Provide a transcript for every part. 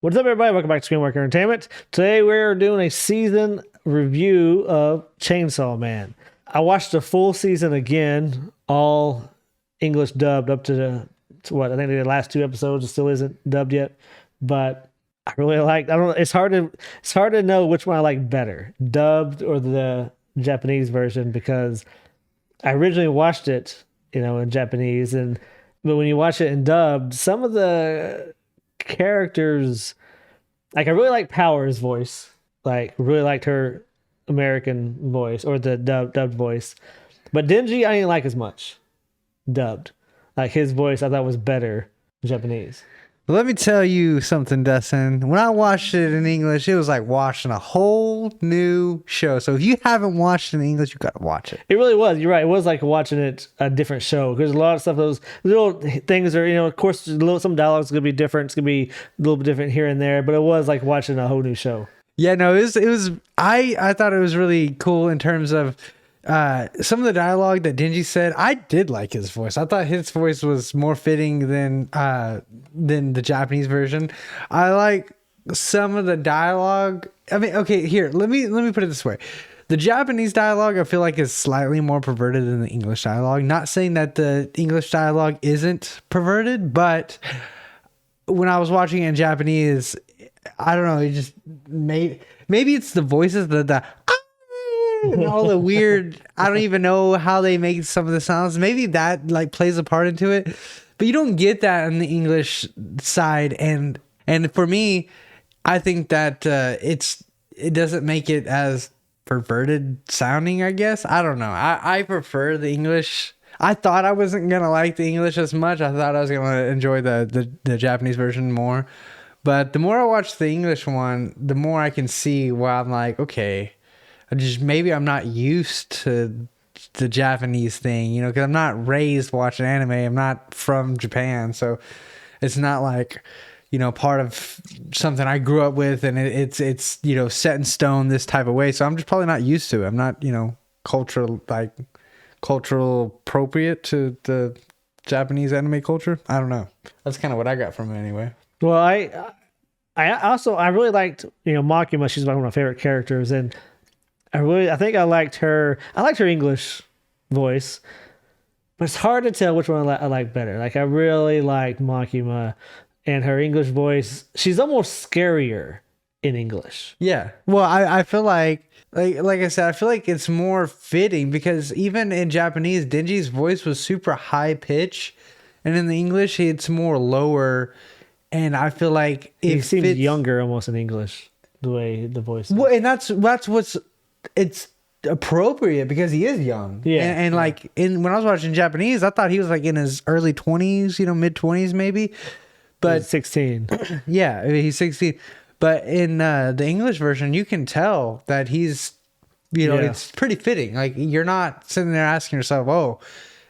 What's up, everybody? Welcome back to Screenwork Entertainment. Today we're doing a season review of Chainsaw Man. I watched the full season again, all English dubbed up to what I think the last 2 episodes. It still isn't dubbed yet, but I really liked. I don't know. It's hard to know which one I like better, dubbed or the Japanese version, because I originally watched it, in Japanese, but when you watch it in dubbed, some of the characters, like I really like Power's voice, like really liked her American voice or the dubbed voice, but Denji I didn't like as much dubbed. Like his voice I thought was better Japanese. Let me tell you something, Dustin. When I watched it in English, it was like watching a whole new show. So if you haven't watched it in English, you got to watch it. It really was. You're right. It was like watching it a different show, because a lot of stuff, those little things are, of course, some dialogue's going to be different. It's going to be a little bit different here and there, but it was like watching a whole new show. Yeah, no, it was. I thought it was really cool in terms of some of the dialogue that Denji said. I did like his voice. I thought his voice was more fitting than the Japanese version. I like some of the dialogue. I mean, okay, here, let me put it this way. The Japanese dialogue I feel like is slightly more perverted than the English dialogue. Not saying that the English dialogue isn't perverted, but when I was watching it in Japanese, I don't know, it just maybe it's the voices, the and all the weird, I don't even know how they make some of the sounds. Maybe that like plays a part into it, but you don't get that on the English side. And for me, I think that it doesn't make it as perverted sounding, I guess. I don't know. I prefer the English. I thought I wasn't going to like the English as much. I thought I was going to enjoy the Japanese version more. But the more I watch the English one, the more I can see where I'm like, okay, maybe I'm not used to the Japanese thing, because I'm not raised watching anime. I'm not from Japan, so it's not like, part of something I grew up with, and it's set in stone this type of way. So I'm just probably not used to it. I'm not cultural appropriate to the Japanese anime culture. I don't know. That's kind of what I got from it anyway. Well, I really liked Makima. She's one of my favorite characters, and I think I liked her. I liked her English voice, but it's hard to tell which one I like better. Like I really liked Makima and her English voice. She's almost scarier in English. Yeah. Well, I feel like I said, I feel like it's more fitting, because even in Japanese, Denji's voice was super high pitch, and in the English, it's more lower. And I feel like he seems younger almost in English, the way the voice is. Well, and that's it's appropriate because he is young. Yeah. And like when I was watching Japanese, I thought he was like in his early 20s, mid 20s maybe. But he's 16. Yeah, he's 16. But in the English version, you can tell that he's, it's pretty fitting. Like you're not sitting there asking yourself, "Oh,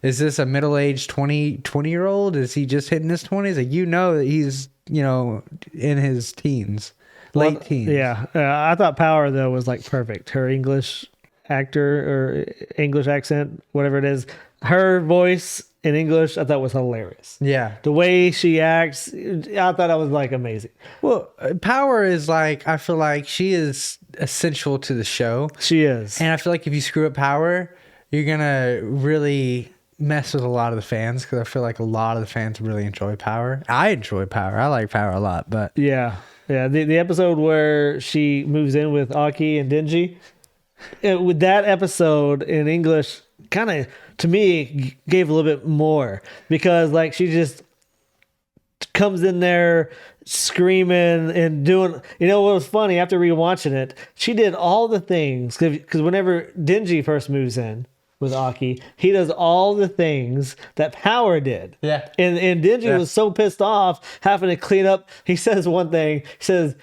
is this a middle-aged 20-year-old? Is he just hitting his 20s?" Like, that he's, in his teens. Late teens. Yeah. I thought Power, though, was like perfect. Her English actor or English accent, whatever it is, her voice in English, I thought was hilarious. Yeah. The way she acts, I thought that was like amazing. Well, Power is like, I feel like she is essential to the show. She is. And I feel like if you screw up Power, you're going to really mess with a lot of the fans, because I feel like a lot of the fans really enjoy Power. I enjoy Power. I like Power a lot, but yeah. The episode where she moves in with Aki and Denji, with that episode in English, kind of to me gave a little bit more, because like she just comes in there screaming and doing. What was funny after rewatching it? She did all the things, because whenever Denji first moves in with Aki, he does all the things that Power did. Yeah. And Denji was so pissed off having to clean up. He says one thing. He says,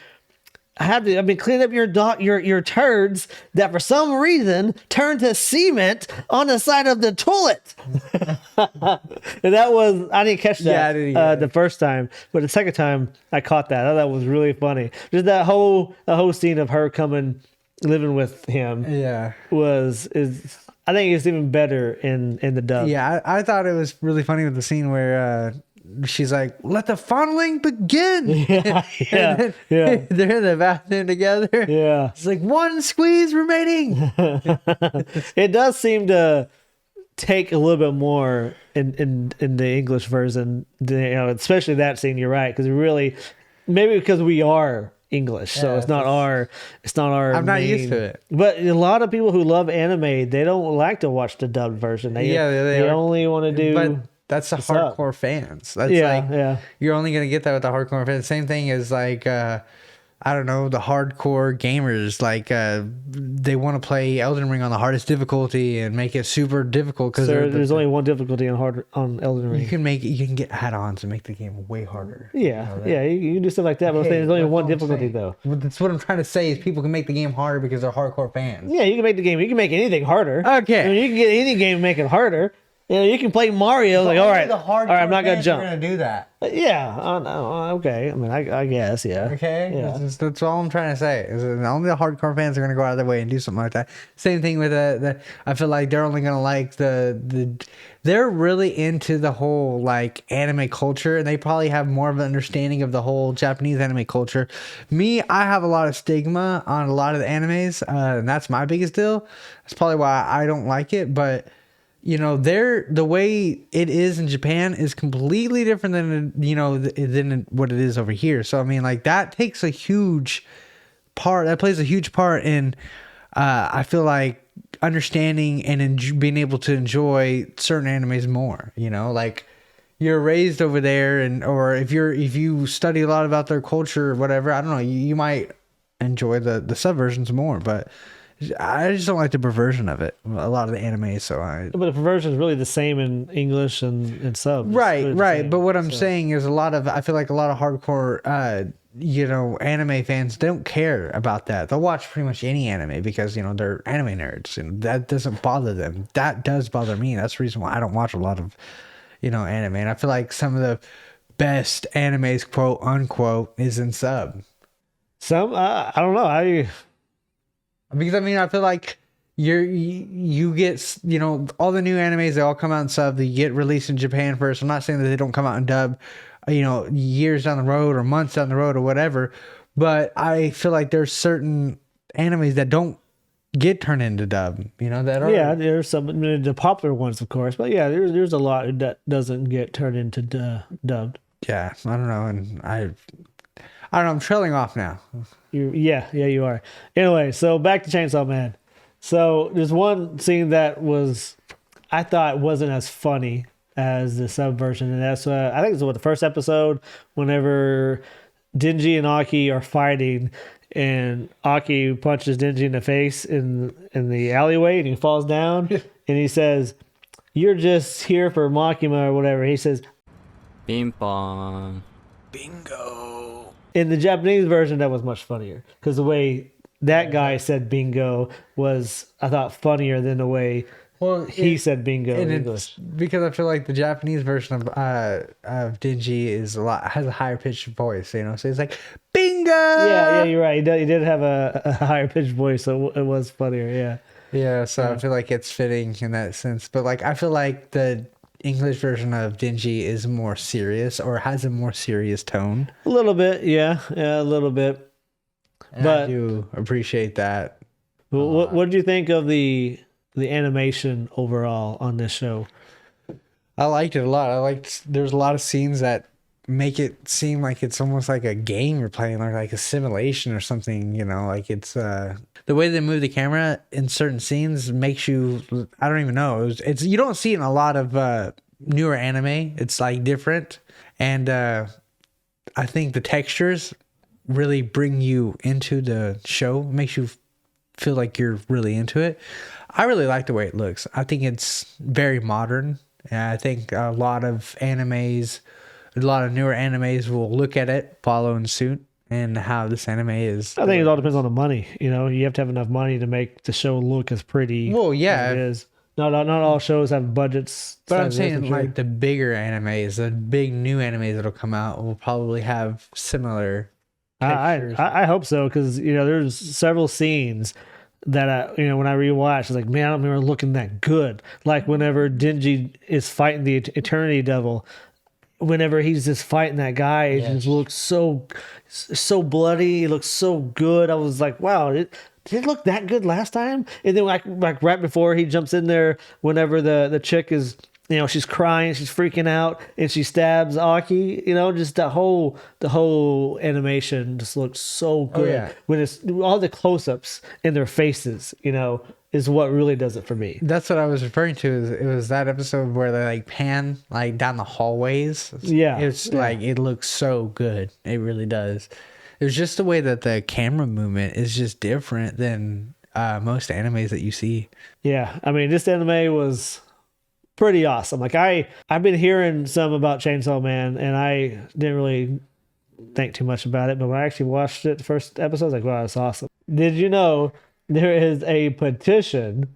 I've been cleaning up your turds that for some reason turned to cement on the side of the toilet. And that was, I didn't catch that the first time, but the second time I caught that. I thought that was really funny. Just that whole scene of her living with him. Yeah. I think it's even better in the dub. Yeah, I thought it was really funny with the scene where she's like, "Let the funneling begin." Yeah, yeah, yeah. They're in the bathroom together. Yeah. It's like one squeeze remaining. It does seem to take a little bit more in the English version, especially that scene. You're right, because really, maybe because we are English, so Yeah, it's not our. I'm not used main- to it. But a lot of people who love anime, they don't like to watch the dubbed version. They They are. only want to do. But that's the up. hardcore fans. That's Yeah. You're only gonna get that with the hardcore fans. Same thing as like I don't know, the hardcore gamers. Like they want to play Elden Ring on the hardest difficulty and make it super difficult because There's only one difficulty on Elden Ring. you can get add-ons and make the game way harder. Yeah, you can do stuff like that. But I'm saying there's only one difficulty though. Well, that's what I'm trying to say is people can make the game harder because they're hardcore fans. Yeah, you can make the game. You can make anything harder. Okay. I mean, you can get any game and make it harder. You can play Mario. Like, all right, I'm not gonna jump. Are gonna do that. Yeah, okay. I mean, I guess, yeah. Okay, Yeah. that's all I'm trying to say. Is that only the hardcore fans are gonna go out of their way and do something like that. Same thing with I feel like they're only gonna like they're really into the whole like anime culture, and they probably have more of an understanding of the whole Japanese anime culture. Me, I have a lot of stigma on a lot of the animes, and that's my biggest deal. That's probably why I don't like it, but. You know, the way it is in Japan is completely different than than what it is over here. So I mean, like that takes a huge part. That plays a huge part in. I feel like understanding and being able to enjoy certain animes more. You know, like you're raised over there, or if you study a lot about their culture or whatever. I don't know. You might enjoy the subversions more, but. I just don't like the perversion of it. A lot of the anime, But the perversion is really the same in English and subs. Right. But what I'm saying is I feel like a lot of hardcore, anime fans don't care about that. They'll watch pretty much any anime because they're anime nerds, and that doesn't bother them. That does bother me. That's the reason why I don't watch a lot of, anime. And I feel like some of the best animes, quote unquote, is in sub. Some I don't know. Because I mean, I feel like you get all the new animes, they all come out in sub. They get released in Japan first. I'm not saying that they don't come out in dub, years down the road or months down the road or whatever. But I feel like there's certain animes that don't get turned into dub. That are there's some the popular ones, of course, but yeah, there's a lot that doesn't get turned into dubbed. Yeah, I don't know, and I don't know. I'm trailing off now. You are. Anyway, so back to Chainsaw Man. So there's one scene that I thought wasn't as funny as the sub version, and that's I think it's the first episode whenever Denji and Aki are fighting, and Aki punches Denji in the face in the alleyway, and he falls down, and he says, "You're just here for Makima," or whatever. He says, Bing bong. Bingo. In the Japanese version, that was much funnier because the way that guy said bingo was, I thought, funnier than the way he said bingo in English. Because I feel like the Japanese version of Denji has a higher pitched voice, so it's like bingo. Yeah, you're right. He did have a higher pitched voice, so it was funnier. Yeah. Yeah, so I feel like it's fitting in that sense, but like I feel like the English version of Denji is more serious or has a more serious tone. A little bit, yeah, a little bit. And but I do appreciate that. What did you think of the animation overall on this show? I liked it a lot. There's a lot of scenes that make it seem like it's almost like a game you're playing, or like a simulation or something, like it's the way they move the camera in certain scenes makes you, I don't even know. It's you don't see it in a lot of newer anime. It's like different. And I think the textures really bring you into the show, makes you feel like you're really into it. I really like the way it looks. I think it's very modern. And I think a lot of animes, a lot of newer animes will look at it, follow in suit, and how this anime is. I think it all depends on the money. You have to have enough money to make the show look as pretty. Well, yeah, as it is. Not all shows have budgets. But I'm saying like the bigger animes, the big new animes that'll come out will probably have similar. I hope so, because there's several scenes that when I rewatch, it's like, man, I don't remember looking that good. Like whenever Denji is fighting the Eternity Devil. whenever he's just fighting that guy, it just looks so bloody. It looks so good. I was like, wow, did it look that good last time? And then like right before he jumps in there, whenever the chick is, she's crying, she's freaking out, and she stabs Aki. Just the whole animation just looks so good. yeah. When it's all the close-ups in their faces, is what really does it for me. That's what I was referring to. It was that episode where they like pan like down the hallways. Yeah. It's like it looks so good. It really does. It's just the way that the camera movement is just different than most animes that you see. Yeah, I mean, this anime was pretty awesome. Like I've been hearing some about Chainsaw Man, and I didn't really think too much about it. But when I actually watched it, the first episode, I was like, wow, that's awesome. Did you know there is a petition?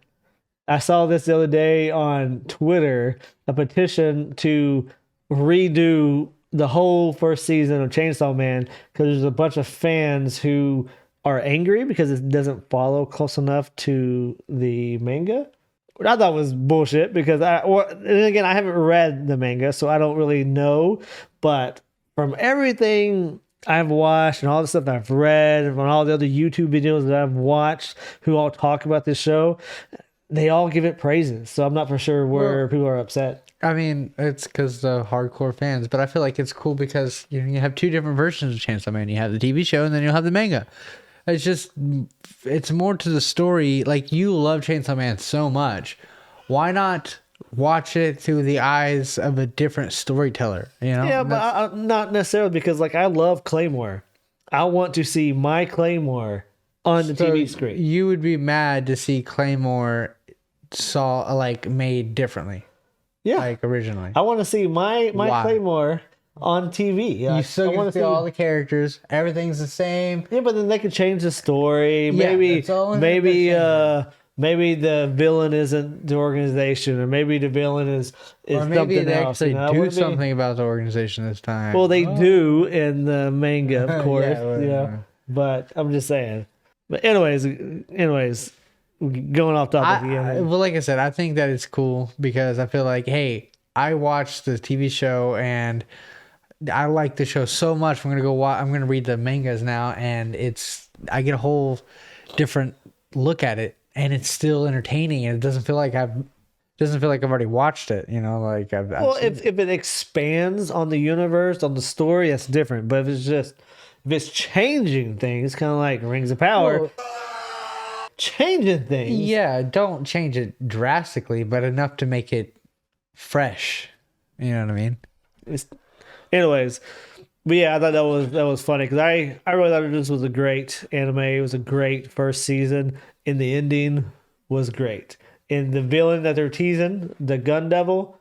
I saw this the other day on Twitter, a petition to redo the whole first season of Chainsaw Man because there's a bunch of fans who are angry because it doesn't follow close enough to the manga. What I thought was bullshit because and again, I haven't read the manga, so I don't really know. But from everything I've watched and all the stuff I've read and from all the other YouTube videos that I've watched who all talk about this show, they all give it praises. So I'm not for sure where people are upset. I mean, it's because the hardcore fans, but I feel like it's cool because you have two different versions of Chainsaw Man. You have the TV show and then you'll have the manga. It's more to the story. Like, you love Chainsaw Man so much. Why not watch it through the eyes of a different storyteller? Yeah, but not necessarily because, like, I love Claymore. I want to see my Claymore on the TV screen. You would be mad to see Claymore made differently. Yeah. Like originally. I want to see my Claymore on TV. You still want to see all the characters. Everything's the same. Yeah, but then they could change the story. Maybe the villain isn't the organization, or maybe the villain is or maybe something they else. actually do something about the organization this time. Well, they do in the manga, of course. Yeah. But I'm just saying. But anyways, going off topic again. Well, like I said, I think that it's cool because I feel like, hey, I watched the TV show and I like the show so much. I'm gonna read the mangas now, and I get a whole different look at it, and it's still entertaining, and it doesn't feel like I've already watched it. If it expands on the universe, on the story, that's different. But if it's changing things, kind of like Rings of Power. Changing things. Yeah, don't change it drastically, but enough to make it fresh. You know what I mean? Anyways, but yeah, I thought that was funny because I really thought this was a great anime. It was a great first season, and the ending was great. And the villain that they're teasing, the Gun Devil,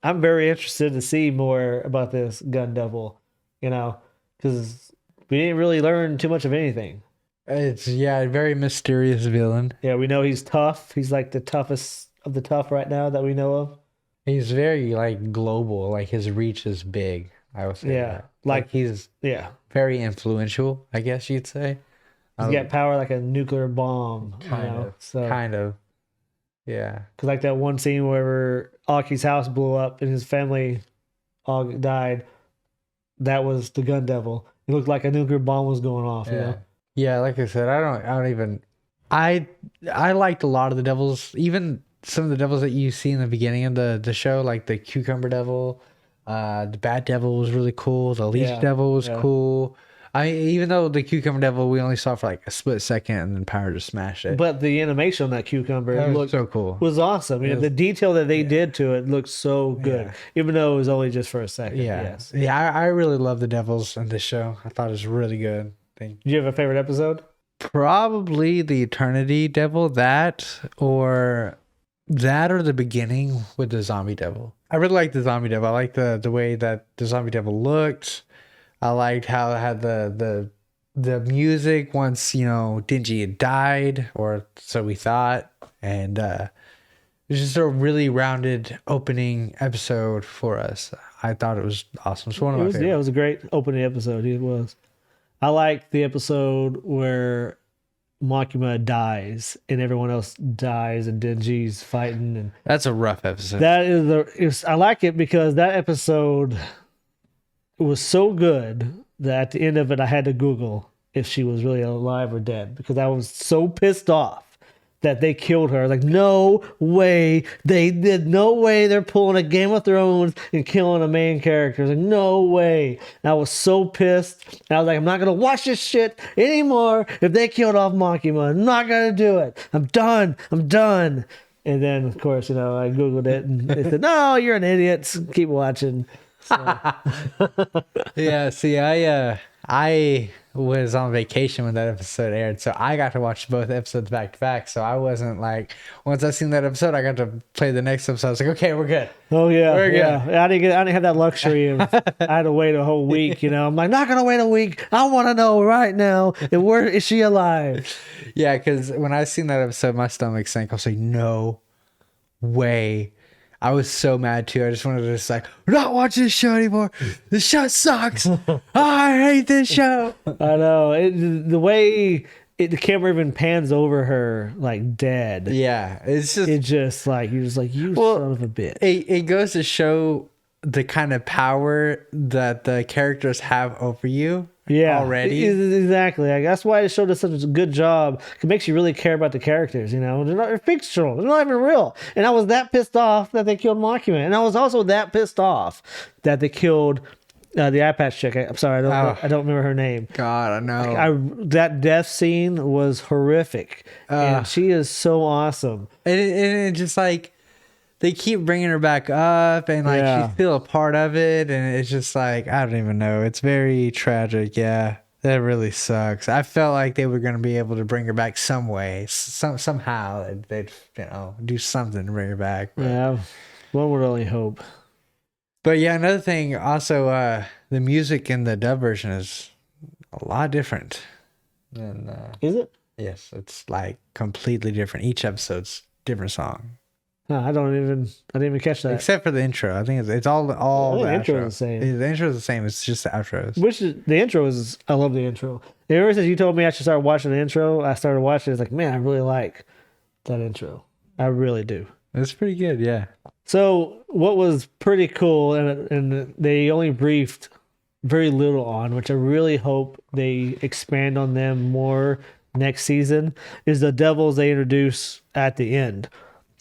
I'm very interested to see more about this Gun Devil. Because we didn't really learn too much of anything. It's a very mysterious villain. Yeah, we know he's tough. He's like the toughest of the tough right now that we know of. He's very global. Like, his reach is big. I would say. Yeah, that. Like he's very influential, I guess you'd say. He's got power like a nuclear bomb. Kind of. Yeah. Because like that one scene where Aki's house blew up and his family all died, that was the Gun Devil. It looked like a nuclear bomb was going off. Yeah, like I said, I liked a lot of the devils, even some of the devils that you see in the beginning of the show, like the Cucumber Devil, the Bat Devil was really cool, the Leech Devil was cool. Even though the Cucumber Devil we only saw for like a split second and then Power just smashed it. But the animation on that cucumber looked so cool. Was awesome. The detail that they did to it looked so good, even though it was only just for a second. I really love the devils in this show. I thought it was really good. Did you have a favorite episode? Probably the Eternity Devil, or the beginning with the Zombie Devil. I really liked the Zombie Devil. I liked the way that the Zombie Devil looked. I liked how it had the music once Denji had died, or so we thought, and it was just a really rounded opening episode for us. I thought it was awesome. It's one of my favorites. Yeah, it was a great opening episode. It was. I like the episode where Makima dies and everyone else dies and Denji's fighting, and that's a rough episode. I like it because that episode it was so good that at the end of it, I had to Google if she was really alive or dead because I was so pissed off that they killed her. Like, no way they did. No way they're pulling a Game of Thrones and killing a main character. Like, no way. And I was so pissed. And I was like, I'm not going to watch this shit anymore if they killed off Makima. I'm not going to do it. I'm done. I'm done. And then, of course, I Googled it and they said, no, you're an idiot. Keep watching. So. Yeah, see, I was on vacation when that episode aired, so I got to watch both episodes back to back. So I wasn't like, once I seen that episode, I got to play the next episode. I was like, okay, we're good. Oh yeah, We're good. yeah. I didn't have that luxury of I had to wait a whole week. I'm like, not gonna wait a week. I want to know right now. And where is she alive? Yeah, because when I seen that episode, my stomach sank. I was like, no way. I was so mad too. I just wanted to not watch this show anymore. This show sucks. I hate this show. I know the way the camera even pans over her like dead. Yeah, it's It just like you're just like you son of a bitch. it goes to show the kind of power that the characters have over you. Yeah, already. Exactly. Like, that's why it showed us such a good job. It makes you really care about the characters. They're fictional. They're not even real. And I was that pissed off that they killed Mockument, and I was also that pissed off that they killed the eye patch chick. I'm sorry, I don't remember her name. God, I know. That death scene was horrific, and she is so awesome. And it just like they keep bringing her back up, and like she's still a part of it, and it's just like I don't even know. It's very tragic. Yeah, that really sucks. I felt like they were going to be able to bring her back some way, somehow they'd do something to bring her back. But. Yeah, one would only hope. But yeah, another thing. Also, the music in the dub version is a lot different. Than, is it? Yes, it's like completely different. Each episode's different song. No, I didn't even catch that. Except for the intro. I think it's all the intro outro. is the same. The intro is the same. It's just the outros. Which is the intro is I love the intro. Ever since you told me I should start watching the intro, I started watching it. It's like, man, I really like that intro. I really do. It's pretty good, yeah. So what was pretty cool, and they only briefed very little on, which I really hope they expand on them more next season, is the devils they introduce at the end.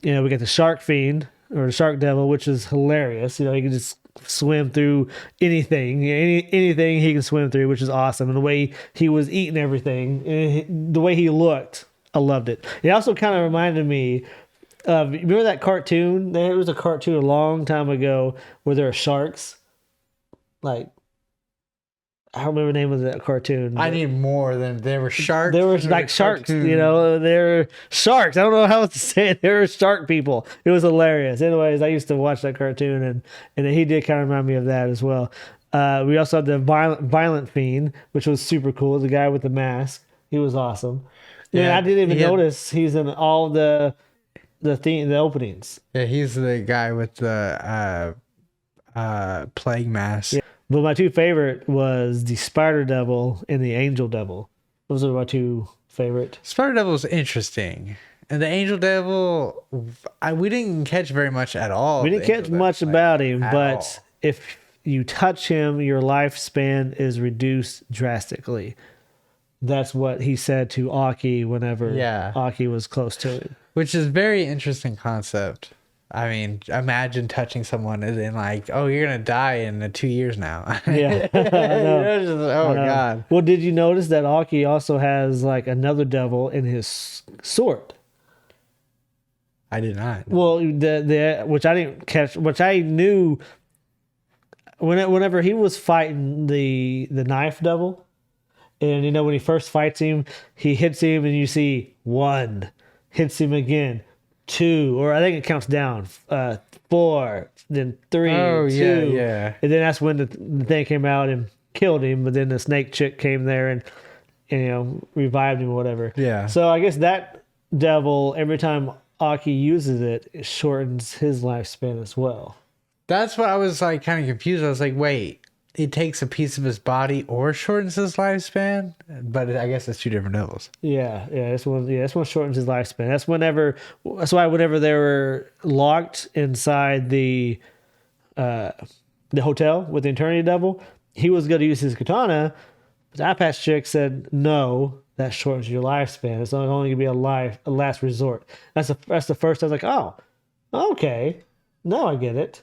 We get the Shark Fiend or the Shark Devil, which is hilarious. He can just swim through anything, anything he can swim through, which is awesome. And the way he was eating everything, the way he looked, I loved it. It also kind of reminded me of, remember that cartoon? There was a cartoon a long time ago where there are sharks. Like, I don't remember the name of that cartoon. I need more than there were sharks. There were like sharks, they're sharks. I don't know how else to say it. There were shark people. It was hilarious. Anyways, I used to watch that cartoon, and he did kind of remind me of that as well. We also had the violent fiend, which was super cool. The guy with the mask, he was awesome. Yeah, I didn't even notice he's in all the openings. Yeah, he's the guy with the plague mask. Yeah. But my two favorite was the Spider Devil and the Angel Devil. Those are my two favorite. Spider Devil's interesting. And the Angel Devil, we didn't catch very much at all. We didn't catch much about him, but if you touch him, your lifespan is reduced drastically. That's what he said to Aki whenever Aki was close to him. Which is a very interesting concept. I mean, imagine touching someone and then like, oh, you're going to die in 2 years now. Yeah. I know. God. Well, did you notice that Aki also has like another devil in his sword? I did not. Well, which I didn't catch, which I knew whenever he was fighting the knife devil, and when he first fights him, he hits him and you see 1, hits him again, 2, or I think it counts down, 4, then 3, 2. Yeah. And then that's when the thing came out and killed him, but then the snake chick came there and revived him or whatever. Yeah. So I guess that devil, every time Aki uses it, it shortens his lifespan as well. That's what I was like kind of confused. I was like, wait, it takes a piece of his body or shortens his lifespan? But I guess it's two different devils. Yeah. This one shortens his lifespan. That's why whenever they were locked inside the hotel with the Eternity Devil, he was going to use his katana, but the eye patch chick said, no, that shortens your lifespan. It's only going to be a last resort. That's the first I was like, oh, okay. Now I get it.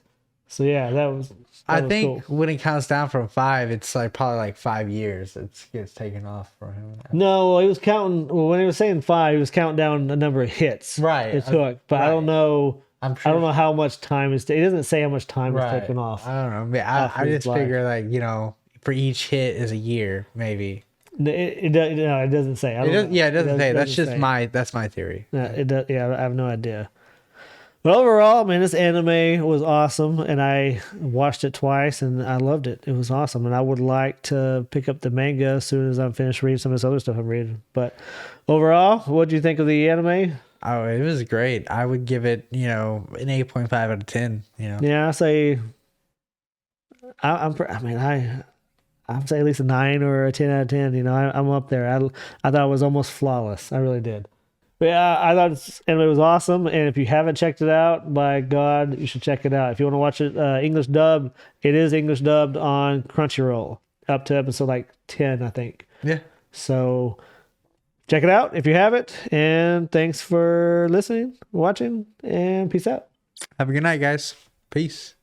So yeah, that was I was think cool. when it counts down from 5, it's like probably like 5 years. It gets taken off for him. No, he was counting. Well, when he was saying 5, he was counting down the number of hits Right. it took. But I don't Right. know. I'm I sure. don't know how much time is. It doesn't say how much time is taken off. I don't know. I mean, off I his just life. figure like, you know, for each hit is a year, maybe. No, it doesn't say. I don't know. Yeah, it doesn't say. That's doesn't just say. that's my theory. No, it does. Yeah, I have no idea. But overall, man, this anime was awesome, and I watched it twice, and I loved it. It was awesome, and I would like to pick up the manga as soon as I'm finished reading some of this other stuff I'm reading. But overall, what do you think of the anime? Oh, it was great. I would give it, you know, an 8.5 out of 10. You know. Yeah, I say, I'd say at least a 9 or a 10 out of 10. You know, I'm up there. I thought it was almost flawless. I really did. But yeah, I thought this anime was awesome. And if you haven't checked it out, by God, you should check it out. If you want to watch it English dubbed, it is English dubbed on Crunchyroll up to episode like 10, I think. Yeah. So check it out if you haven't. And thanks for listening, watching, and peace out. Have a good night, guys. Peace.